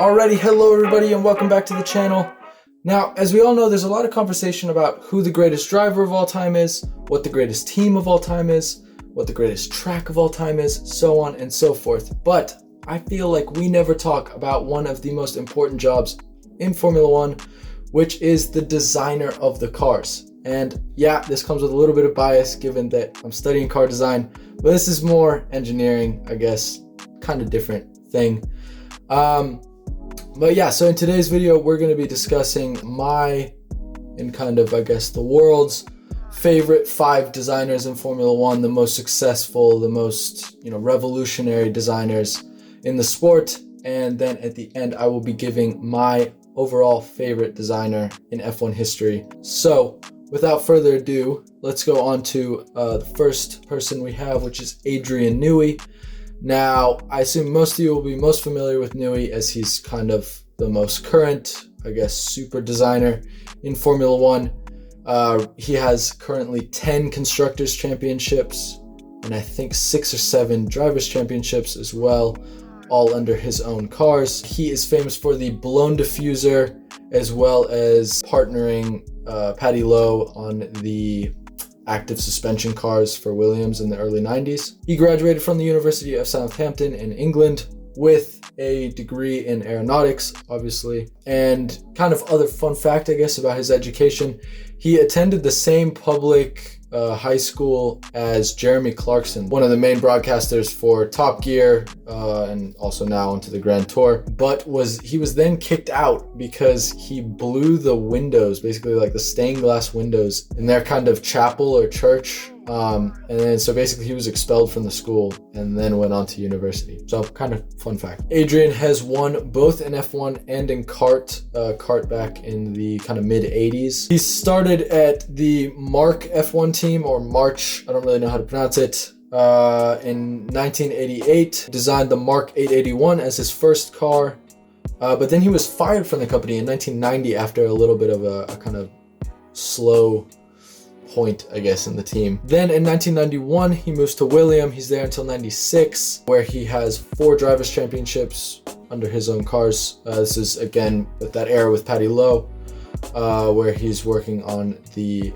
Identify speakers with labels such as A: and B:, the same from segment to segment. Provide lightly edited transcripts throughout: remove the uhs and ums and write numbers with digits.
A: Alrighty, hello everybody and welcome back to the channel. Now, as we all know, there's a lot of conversation about who the greatest driver of all time is, what the greatest team of all time is, what the greatest track of all time is, so on and so forth. But I feel like we never talk about one of the most important jobs in Formula One, which is the designer of the cars. And yeah, this comes with a little bit of bias given that I'm studying car design, but this is more engineering, I guess, kind of different thing. But yeah, so in today's video, we're going to be discussing my and kind of, I guess, the world's favorite 5 designers in Formula One, the most successful, the most, revolutionary designers in the sport. And then at the end, I will be giving my overall favorite designer in F1 history. So without further ado, let's go on to the first person we have, which is Adrian Newey. Now, I assume most of you will be most familiar with Newey as he's kind of the most current, I guess, super designer in Formula One. He has currently 10 Constructors' Championships and I think 6 or 7 Drivers' Championships as well, all under his own cars. He is famous for the blown diffuser as well as partnering Paddy Lowe on the active suspension cars for Williams in the early 90s. He graduated from the University of Southampton in England with a degree in aeronautics, obviously. And kind of other fun fact, I guess, about his education, he attended the same public high school as Jeremy Clarkson, one of the main broadcasters for Top Gear and also now into the Grand Tour, but he was then kicked out because he blew the windows, basically like the stained glass windows in their kind of chapel or church. And then so basically he was expelled from the school and then went on to university. So kind of fun fact. Adrian has won both in F1 and in kart back in the kind of mid 80s. He started at the Mark F1 team, or March, I don't really know how to pronounce it, in 1988, designed the Mark 881 as his first car. But then he was fired from the company in 1990 after a little bit of a kind of slow point, I guess, in the team. Then in 1991, he moves to Williams. He's there until 96, where he has 4 Drivers' Championships under his own cars. This is, again, with that era with Paddy Lowe, where he's working on the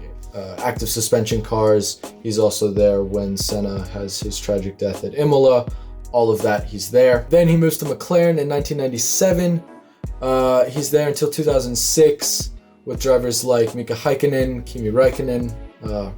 A: active suspension cars. He's also there when Senna has his tragic death at Imola. All of that, he's there. Then he moves to McLaren in 1997. He's there until 2006 with drivers like Mika Häkkinen, Kimi Räikkönen,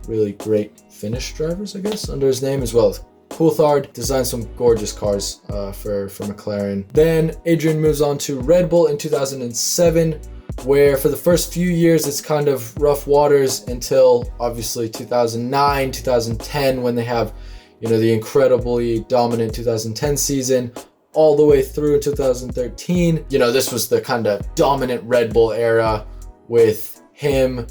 A: really great Finnish drivers, I guess, under his name, as well as Coulthard. Designed some gorgeous cars for McLaren. Then Adrian moves on to Red Bull in 2007, where for the first few years it's kind of rough waters until obviously 2009, 2010, when they have, the incredibly dominant 2010 season, all the way through 2013. This was the kind of dominant Red Bull era with him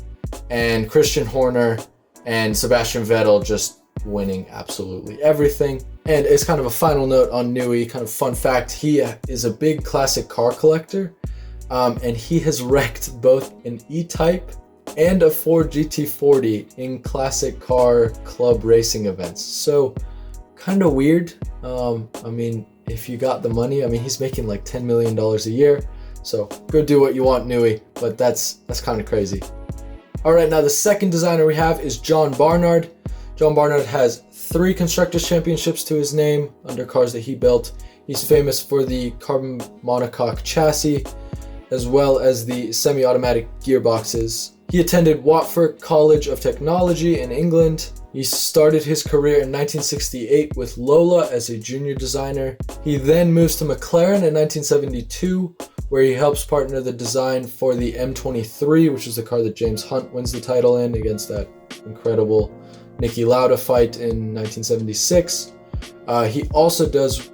A: and Christian Horner and Sebastian Vettel just winning absolutely everything. And as kind of a final note on Newey, kind of fun fact, he is a big classic car collector, and he has wrecked both an E-Type and a Ford GT40 in classic car club racing events. So kind of weird. If you got the money, he's making like $10 million a year. So go do what you want, Newey, but that's kind of crazy. All right, now the second designer we have is John Barnard. John Barnard has 3 Constructors' Championships to his name under cars that he built. He's famous for the carbon monocoque chassis, as well as the semi-automatic gearboxes. He attended Watford College of Technology in England. He started his career in 1968 with Lola as a junior designer. He then moves to McLaren in 1972, where he helps partner the design for the M23, which is the car that James Hunt wins the title in against that incredible Niki Lauda fight in 1976. He also does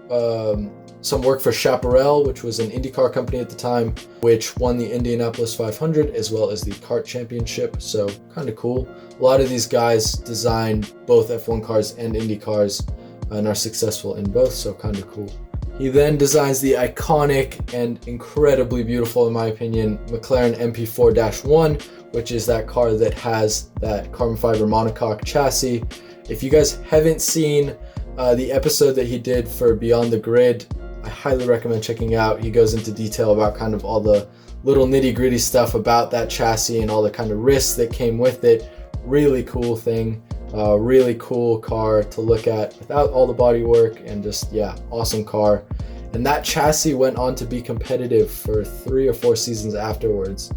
A: some work for Chaparral, which was an IndyCar company at the time, which won the Indianapolis 500 as well as the kart championship. So kind of cool. A lot of these guys design both F1 cars and Indy cars and are successful in both, so kind of cool. He then designs the iconic and incredibly beautiful, in my opinion, McLaren MP4-1, which is that car that has that carbon fiber monocoque chassis. If you guys haven't seen the episode that he did for Beyond the Grid, I highly recommend checking out. He goes into detail about kind of all the little nitty-gritty stuff about that chassis and all the kind of risks that came with it. Really cool thing. Really cool car to look at without all the body work, and just, yeah, awesome car. And that chassis went on to be competitive for 3 or 4 seasons afterwards.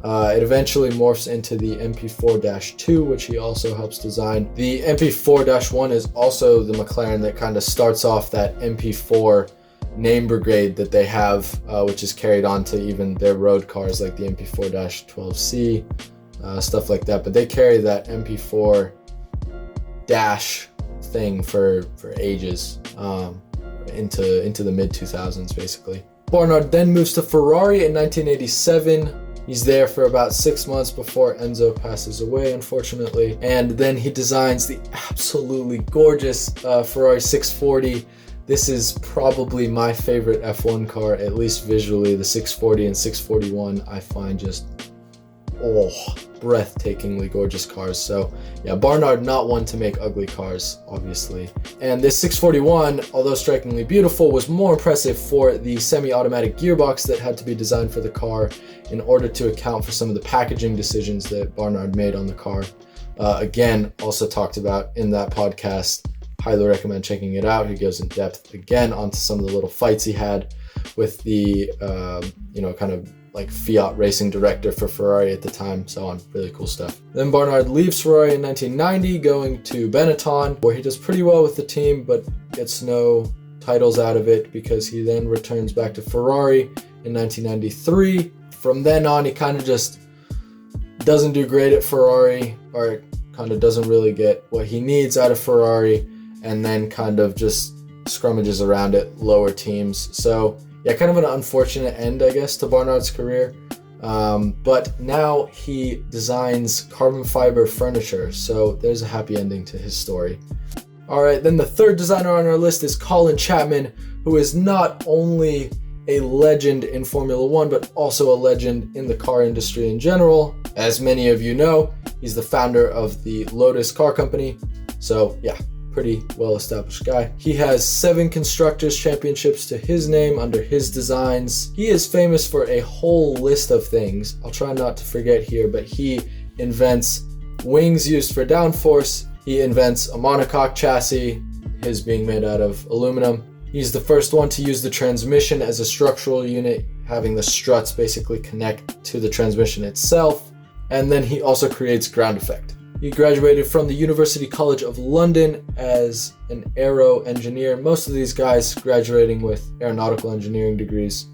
A: It eventually morphs into the MP4-2, which he also helps design. The MP4-1 is also the McLaren that kind of starts off that MP4 name brigade that they have, which is carried on to even their road cars like the MP4-12C, stuff like that. But they carry that MP4 dash thing for ages, into the mid 2000s basically. Barnard then moves to Ferrari in 1987. He's there for about 6 months before Enzo passes away, unfortunately. And then he designs the absolutely gorgeous Ferrari 640. This is probably my favorite F1 car, at least visually. The 640 and 641 I find just, breathtakingly gorgeous cars. So yeah, Barnard not one to make ugly cars, obviously. And this 641, although strikingly beautiful, was more impressive for the semi-automatic gearbox that had to be designed for the car in order to account for some of the packaging decisions that Barnard made on the car. Again, also talked about in that podcast. Highly recommend checking it out. He goes in depth again onto some of the little fights he had with the kind of like Fiat racing director for Ferrari at the time, so on. Really cool stuff. Then Barnard leaves Ferrari in 1990, going to Benetton, where he does pretty well with the team, but gets no titles out of it, because he then returns back to Ferrari in 1993. From then on, he kind of just doesn't do great at Ferrari, or kind of doesn't really get what he needs out of Ferrari, and then kind of just scrummages around at lower teams. So yeah, kind of an unfortunate end, I guess, to Barnard's career. But now he designs carbon fiber furniture, so there's a happy ending to his story. All right, then the third designer on our list is Colin Chapman, who is not only a legend in Formula One, but also a legend in the car industry in general. As many of you know, he's the founder of the Lotus car company. So yeah, pretty well-established guy. He has 7 Constructors' Championships to his name under his designs. He is famous for a whole list of things. I'll try not to forget here, but he invents wings used for downforce. He invents a monocoque chassis, his being made out of aluminum. He's the first one to use the transmission as a structural unit, having the struts basically connect to the transmission itself. And then he also creates ground effect. He graduated from the University College of London as an aero engineer. Most of these guys graduating with aeronautical engineering degrees,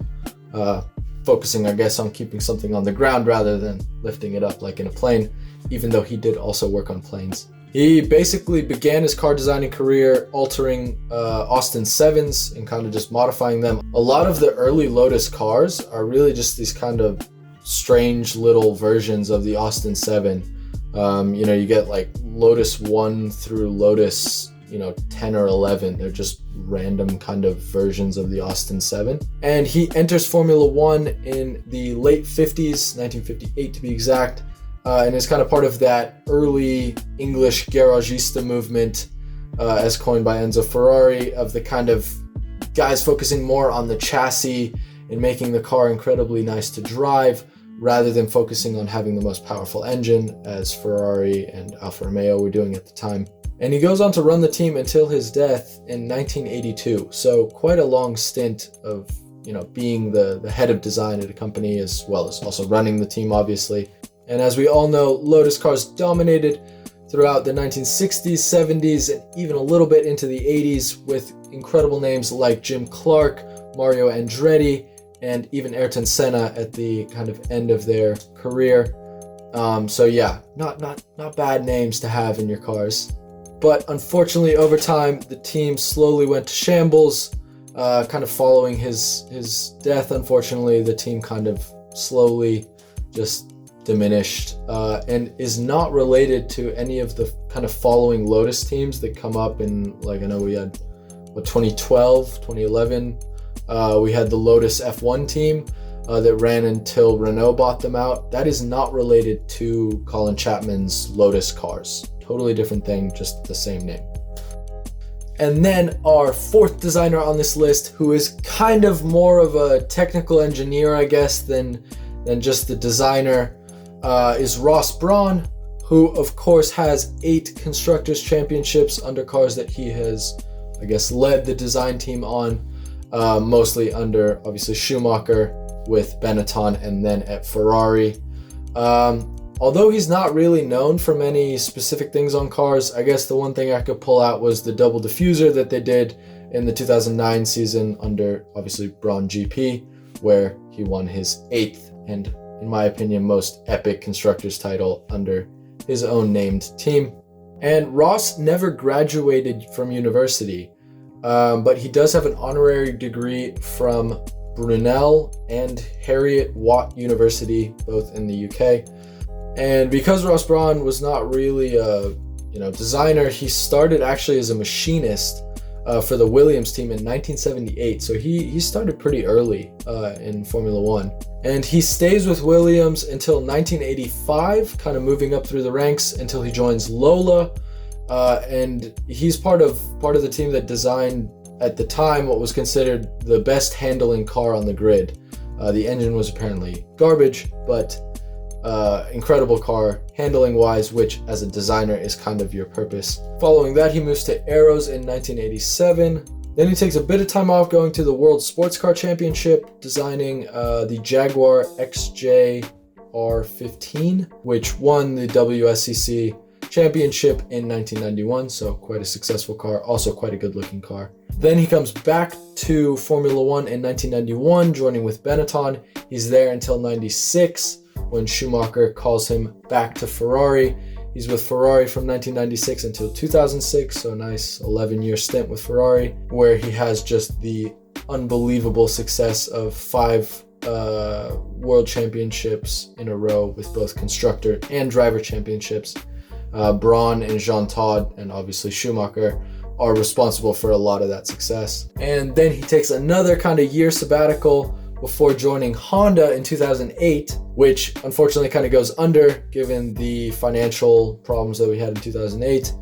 A: focusing, I guess, on keeping something on the ground rather than lifting it up like in a plane, even though he did also work on planes. He basically began his car designing career altering Austin 7s and kind of just modifying them. A lot of the early Lotus cars are really just these kind of strange little versions of the Austin 7. You get like Lotus 1 through Lotus, 10 or 11. They're just random kind of versions of the Austin 7. And he enters Formula One in the late 50s, 1958 to be exact, and is kind of part of that early English garagista movement, as coined by Enzo Ferrari, of the kind of guys focusing more on the chassis and making the car incredibly nice to drive, rather than focusing on having the most powerful engine, as Ferrari and Alfa Romeo were doing at the time. And he goes on to run the team until his death in 1982. So quite a long stint of, being the head of design at a company, as well as also running the team, obviously. And as we all know, Lotus cars dominated throughout the 1960s, 70s, and even a little bit into the 80s, with incredible names like Jim Clark, Mario Andretti, and even Ayrton Senna at the kind of end of their career. So yeah, not bad names to have in your cars. But unfortunately, over time, the team slowly went to shambles. Kind of following his death, unfortunately, the team kind of slowly just diminished, and is not related to any of the kind of following Lotus teams that come up in, like, I know we had 2012, 2011. We had the Lotus F1 team that ran until Renault bought them out. That is not related to Colin Chapman's Lotus cars. Totally different thing, just the same name. And then our fourth designer on this list, who is kind of more of a technical engineer, I guess, than just the designer, is Ross Brawn, who of course has 8 Constructors' Championships under cars that he has, I guess, led the design team on, mostly under, obviously, Schumacher with Benetton and then at Ferrari. Although he's not really known for many specific things on cars, I guess the one thing I could pull out was the double diffuser that they did in the 2009 season under, obviously, Brawn GP, where he won his 8th and, in my opinion, most epic Constructors title under his own named team. And Ross never graduated from university, but he does have an honorary degree from Brunel and Heriot Watt University, both in the UK. And because Ross Brawn was not really a designer, he started actually as a machinist for the Williams team in 1978. So he started pretty early in Formula One. And he stays with Williams until 1985, kind of moving up through the ranks until he joins Lola. And he's part of the team that designed, at the time, what was considered the best handling car on the grid. The engine was apparently garbage, but incredible car handling wise, which as a designer is kind of your purpose. Following that, he moves to Arrows in 1987. Then he takes a bit of time off, going to the World Sports Car Championship, designing the Jaguar XJ-R15, which won the WSCC Championship in 1991, so quite a successful car, also quite a good looking car. Then he comes back to Formula One in 1991, joining with Benetton. He's there until 96, when Schumacher calls him back to Ferrari. He's with Ferrari from 1996 until 2006, so a nice 11-year stint with Ferrari, where he has just the unbelievable success of 5 world championships in a row with both constructor and driver championships. Brawn and Jean Todt and obviously Schumacher are responsible for a lot of that success. And then he takes another kind of year sabbatical before joining Honda in 2008, which unfortunately kind of goes under given the financial problems that we had in 2008.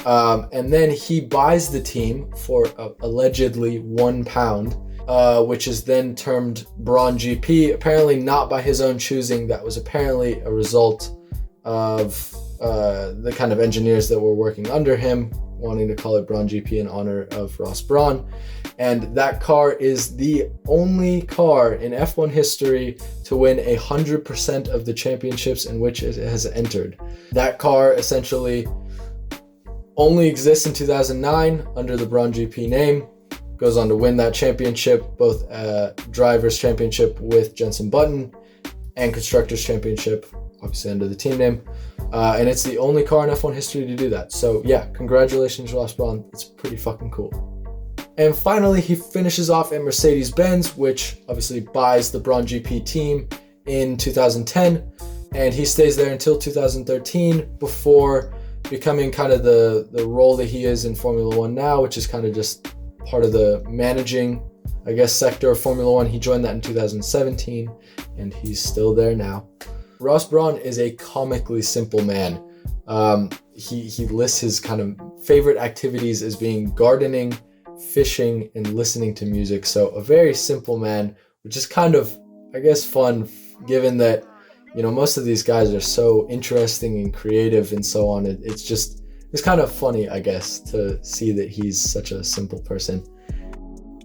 A: And then he buys the team for allegedly £1, which is then termed Brawn GP, apparently not by his own choosing. That was apparently a result of the kind of engineers that were working under him wanting to call it Brawn GP in honor of Ross Brawn. And that car is the only car in F1 history to win 100% of the championships in which it has entered. That car essentially only exists in 2009 under the Brawn GP name, goes on to win that championship, both Drivers' Championship with Jenson Button and Constructors' Championship, obviously under the team name. And it's the only car in F1 history to do that. So yeah, congratulations, Ross Brawn. It's pretty fucking cool. And finally, he finishes off at Mercedes-Benz, which obviously buys the Brawn GP team in 2010. And he stays there until 2013 before becoming kind of the role that he is in Formula One now, which is kind of just part of the managing, I guess, sector of Formula One. He joined that in 2017, and he's still there now. Ross Brawn is a comically simple man. He lists his kind of favorite activities as being gardening, fishing, and listening to music. So a very simple man, which is kind of, I guess, fun given that, you know, most of these guys are so interesting and creative and so on. It's kind of funny, I guess, to see that he's such a simple person.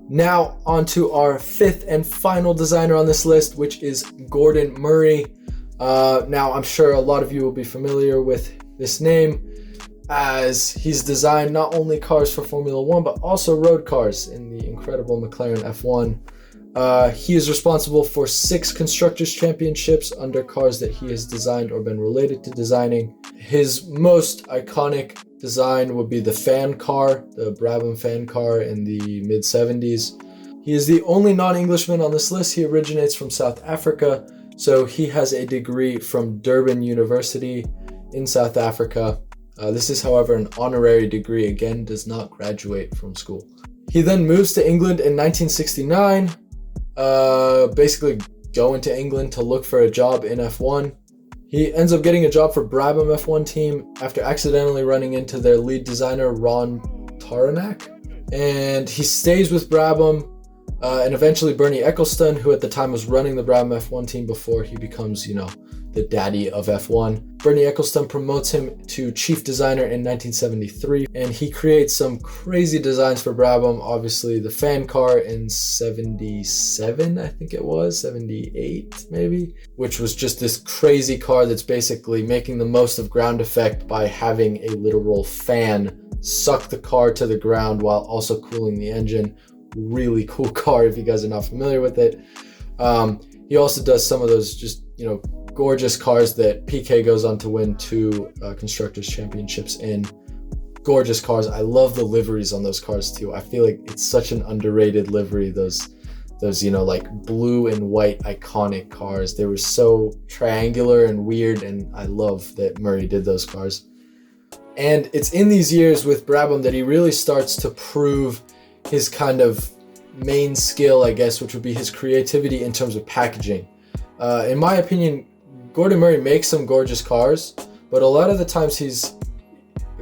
A: Now on to our fifth and final designer on this list, which is Gordon Murray. Now I'm sure a lot of you will be familiar with this name, as he's designed not only cars for Formula One, but also road cars in the incredible McLaren F1. He is responsible for 6 Constructors' Championships under cars that he has designed or been related to designing. His most iconic design would be the fan car, the Brabham fan car in the mid-70s. He is the only non-Englishman on this list. He originates from South Africa, so he has a degree from Durban University in South Africa. This is, however, an honorary degree, again, does not graduate from school. He then moves to England in 1969, basically going to England to look for a job in F1. He ends up getting a job for Brabham F1 team after accidentally running into their lead designer, Ron Haranak. And he stays with Brabham, and eventually Bernie Ecclestone, who at the time was running the Brabham F1 team before he becomes, the daddy of F1. Bernie Ecclestone promotes him to chief designer in 1973, and he creates some crazy designs for Brabham. Obviously, the fan car in 77, I think it was, 78 maybe, which was just this crazy car that's basically making the most of ground effect by having a literal fan suck the car to the ground while also cooling the engine. Really cool car if you guys are not familiar with it. He also does some of those just, gorgeous cars that PK goes on to win 2 Constructors Championships in. Gorgeous cars. I love the liveries on those cars too. I feel like it's such an underrated livery. Those like blue and white iconic cars. They were so triangular and weird, and I love that Murray did those cars. And it's in these years with Brabham that he really starts to prove his kind of main skill, I guess, which would be his creativity in terms of packaging. In my opinion, Gordon Murray makes some gorgeous cars, but a lot of the times he's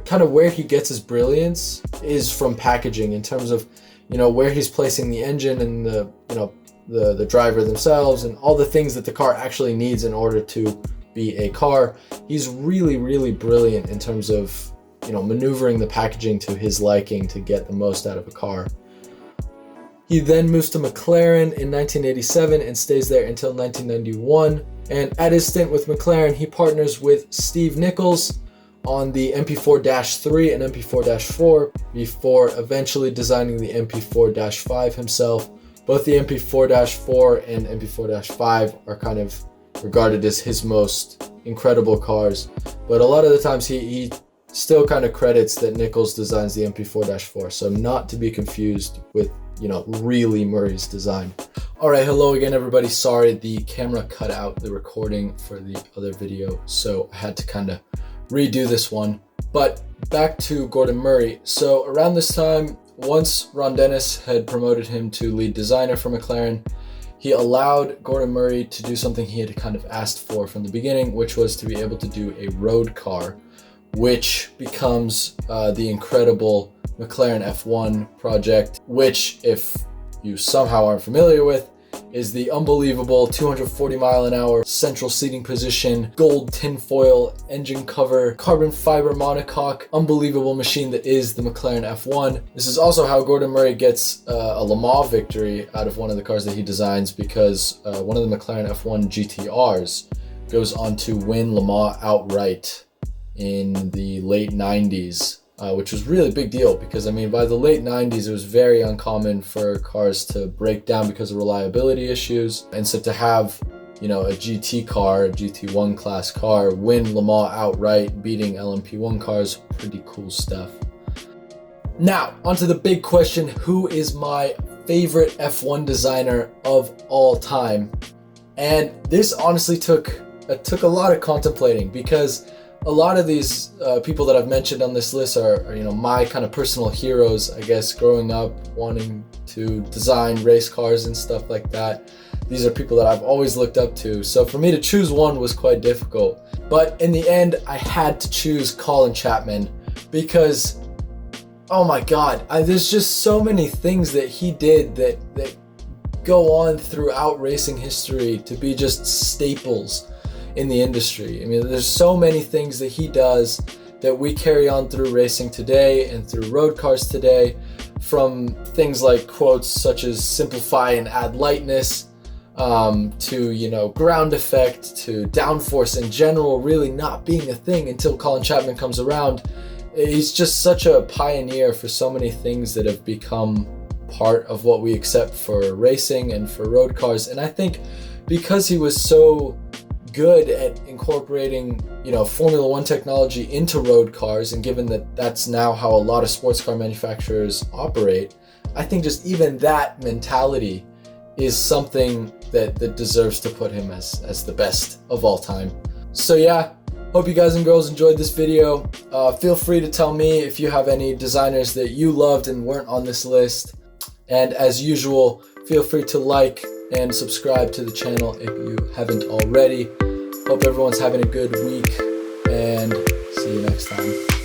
A: kind of where he gets his brilliance is from packaging, in terms of, where he's placing the engine and the driver themselves and all the things that the car actually needs in order to be a car. He's really, really brilliant in terms of, maneuvering the packaging to his liking to get the most out of a car. He then moves to McLaren in 1987 and stays there until 1991. And at his stint with McLaren, he partners with Steve Nichols on the MP4-3 and MP4-4 before eventually designing the MP4-5 himself. Both the MP4-4 and MP4-5 are kind of regarded as his most incredible cars, but a lot of the times he still kind of credits that Nichols designs the MP4-4, so not to be confused with, really Murray's design. All right, hello again, everybody. Sorry, the camera cut out the recording for the other video, so I had to kind of redo this one. But back to Gordon Murray. So around this time, once Ron Dennis had promoted him to lead designer for McLaren, he allowed Gordon Murray to do something he had kind of asked for from the beginning, which was to be able to do a road car, which becomes the incredible McLaren F1 project, which, if you somehow aren't familiar with, is the unbelievable 240 mile an hour central seating position, gold tinfoil engine cover, carbon fiber monocoque, unbelievable machine that is the McLaren F1. This is also how Gordon Murray gets a Le Mans victory out of one of the cars that he designs, because one of the McLaren F1 GTRs goes on to win Le Mans outright in the late 90s. Which was really a big deal, because by the late 90s it was very uncommon for cars to break down because of reliability issues, and so to have a GT car, a GT1 class car, win Le Mans outright, beating LMP1 cars, pretty cool stuff. Now onto the big question: who is my favorite F1 designer of all time? And this honestly took a lot of contemplating, because a lot of these people that I've mentioned on this list are my kind of personal heroes, I guess, growing up wanting to design race cars and stuff like that. These are people that I've always looked up to. So for me to choose one was quite difficult. But in the end, I had to choose Colin Chapman, because, oh my God, there's just so many things that he did that go on throughout racing history to be just staples in the industry. There's so many things that he does that we carry on through racing today and through road cars today, from things like quotes such as simplify and add lightness, to ground effect, to downforce in general really not being a thing until Colin Chapman comes around. He's just such a pioneer for so many things that have become part of what we accept for racing and for road cars. And I think because he was so good at incorporating Formula One technology into road cars, and given that that's now how a lot of sports car manufacturers operate, I think just even that mentality is something that deserves to put him as the best of all time. So yeah, hope you guys and girls enjoyed this video. Feel free to tell me if you have any designers that you loved and weren't on this list, and as usual, feel free to like and subscribe to the channel if you haven't already. Hope everyone's having a good week, and see you next time.